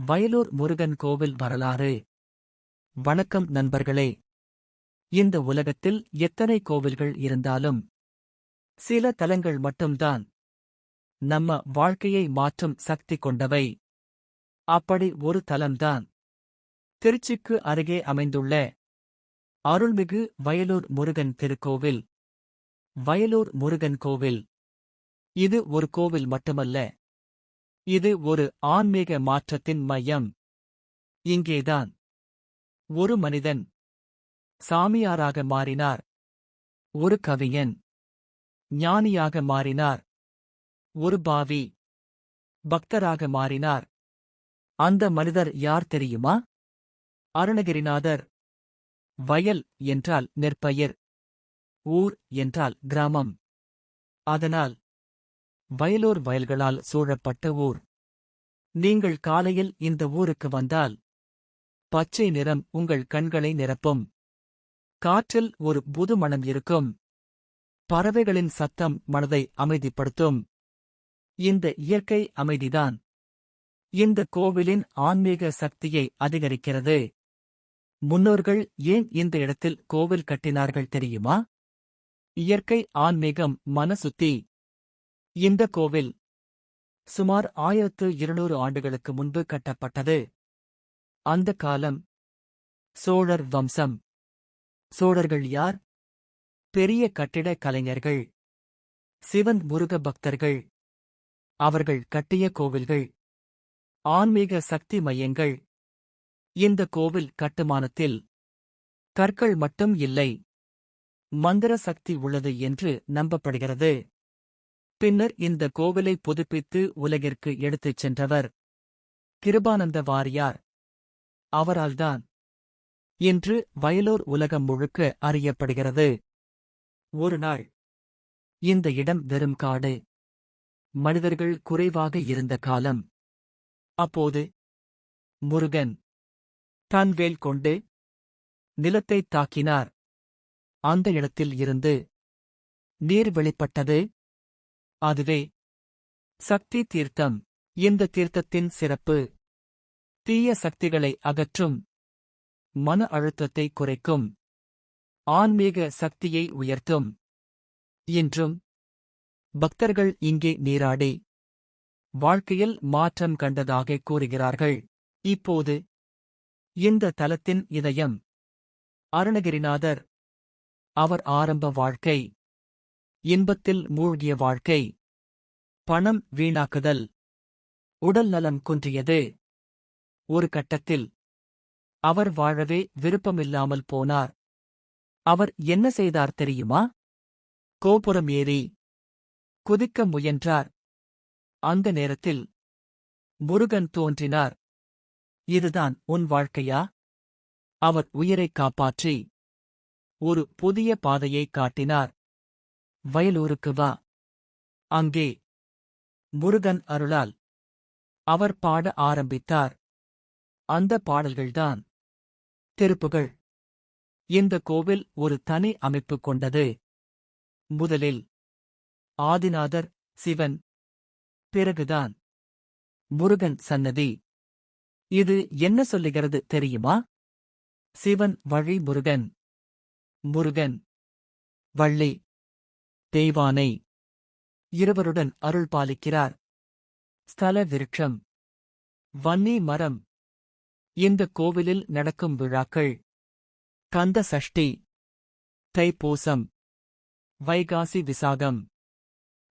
வயலூர் முருகன் கோவில் வரலாறு. வணக்கம் நண்பர்களே. இந்த உலகத்தில் எத்தனை கோவில்கள் இருந்தாலும் சில தலங்கள் மட்டும்தான் நம்ம வாழ்க்கையை மாற்றும் சக்தி கொண்டவை. அப்படி ஒரு தலம்தான் திருச்சிக்கு அருகே அமைந்துள்ள அருள்மிகு வயலூர் முருகன் திருக்கோவில். வயலூர் முருகன் கோவில் இது ஒரு கோவில் மட்டுமல்ல, இது ஒரு ஆன்மீக மாற்றத்தின் மையம். இங்கேதான் ஒரு மனிதன் சாமியாராக மாறினார், ஒரு கவிஞன் ஞானியாக மாறினார், ஒரு பாவி பக்தராக மாறினார். அந்த மனிதர் யார் தெரியுமா? அருணகிரிநாதர். வயல் என்றால் நெற்பயிர், ஊர் என்றால் கிராமம். அதனால் வயலூர் வயல்களால் சூழப்பட்ட ஊர். நீங்கள் காலையில் இந்த ஊருக்கு வந்தால் பச்சை நிறம் உங்கள் கண்களை நிரப்பும். காற்றில் ஒரு புது மணம் இருக்கும். பறவைகளின் சத்தம் மனதை அமைதிப்படுத்தும். இந்த இயற்கை அமைதிதான் இந்த கோவிலின் ஆன்மீக சக்தியை அதிகரிக்கிறது. முன்னோர்கள் ஏன் இந்த இடத்தில் கோவில் கட்டினார்கள் தெரியுமா? இயற்கை, ஆன்மீகம், மனசுத்தி. இந்த கோவில் சுமார் 1200 ஆண்டுகளுக்கு முன்பு கட்டப்பட்டது. அந்த காலம் சோழர் வம்சம். சோழர்கள் யார்? பெரிய கட்டிட கலைஞர்கள், சிவன் முருக பக்தர்கள். அவர்கள் கட்டிய கோவில்கள் ஆன்மீக சக்தி மையங்கள். இந்த கோவில் கட்டுமானத்தில் கற்கள் மட்டும் இல்லை, மந்திர சக்தி உள்ளது என்று நம்பப்படுகிறது. பின்னர் இந்த கோவிலை புதுப்பித்து உலகிற்கு எடுத்துச் சென்றவர் கிருபானந்த வாரியார். அவரால்தான் இன்று வயலூர் உலகம் முழுக்க அறியப்படுகிறது. ஒரு நாள் இந்த இடம் வெறும் காடு, மனிதர்கள் குறைவாக இருந்த காலம். அப்போது முருகன் தன் வேல் கொண்டு நிலத்தைத் தாக்கினார். அந்த இடத்தில் இருந்து நீர் வெளிப்பட்டது. அதுவே சக்தி தீர்த்தம். இந்த தீர்த்தத்தின் சிறப்பு தீய சக்திகளை அகற்றும், மன அழுத்தத்தை குறைக்கும், ஆன்மீக சக்தியை உயர்த்தும். இன்றும் பக்தர்கள் இங்கே நீராடி வாழ்க்கையில் மாற்றம் கண்டதாக கூறுகிறார்கள். இப்போது இந்த தலத்தின் இதயம் அருணகிரிநாதர். அவர் ஆரம்ப வாழ்க்கை இன்பத்தில் மூழ்கிய வாழ்க்கை. பணம் வீணாக்குதல், உடல் நலம் குன்றியது. ஒரு கட்டத்தில் அவர் வாழவே விருப்பமில்லாமல் போனார். அவர் என்ன செய்தார் தெரியுமா? கோபுரம் ஏறி குதிக்க முயன்றார். அந்த நேரத்தில் முருகன் தோன்றினார். இதுதான் உன் வாழ்க்கையா? அவர் உயிரைக் காப்பாற்றி ஒரு புதிய பாதையை காட்டினார். வயலூருக்கு வா. அங்கே முருகன் அருளால் அவர் பாட ஆரம்பித்தார். அந்த பாடல்கள்தான் திருப்புகள். இந்த கோவில் ஒரு தனி அமைப்பு கொண்டது. முதலில் ஆதிநாதர், சிவன், பிறகுதான் முருகன் சன்னதி. இது என்ன சொல்லுகிறது தெரியுமா? சிவன் வழி முருகன், முருகன் வள்ளி தெய்வானை இருவருடன் அருள் பாலிக்கிறார். ஸ்தல விருட்சம் வன்னி மரம். இந்த கோவிலில் நடக்கும் விழாக்கள் கந்த சஷ்டி, தைப்பூசம், வைகாசி விசாகம்.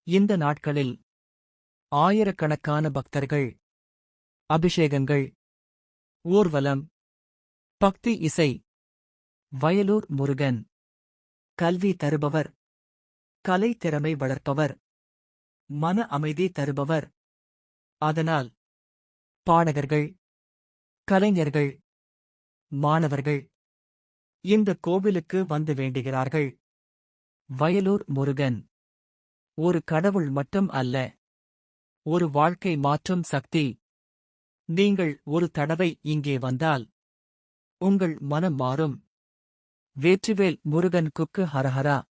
இந்த நாட்களில் ஆயிரக்கணக்கான பக்தர்கள், அபிஷேகங்கள், ஊர்வலம், பக்தி இசை. வயலூர் முருகன் கல்வி தருபவர், கலை திறமை வளர்ப்பவர், மன அமைதி தருபவர். அதனால் பாடகர்கள், கலைஞர்கள், மாணவர்கள் இந்த கோவிலுக்கு வந்து வேண்டுகிறார்கள். வயலூர் முருகன் ஒரு கடவுள் மட்டும் அல்ல, ஒரு வாழ்க்கை மாற்றும் சக்தி. நீங்கள் ஒரு தடவை இங்கே வந்தால் உங்கள் மனம் மாறும். வேற்றுவேல் முருகன் குக்கு ஹரஹரா.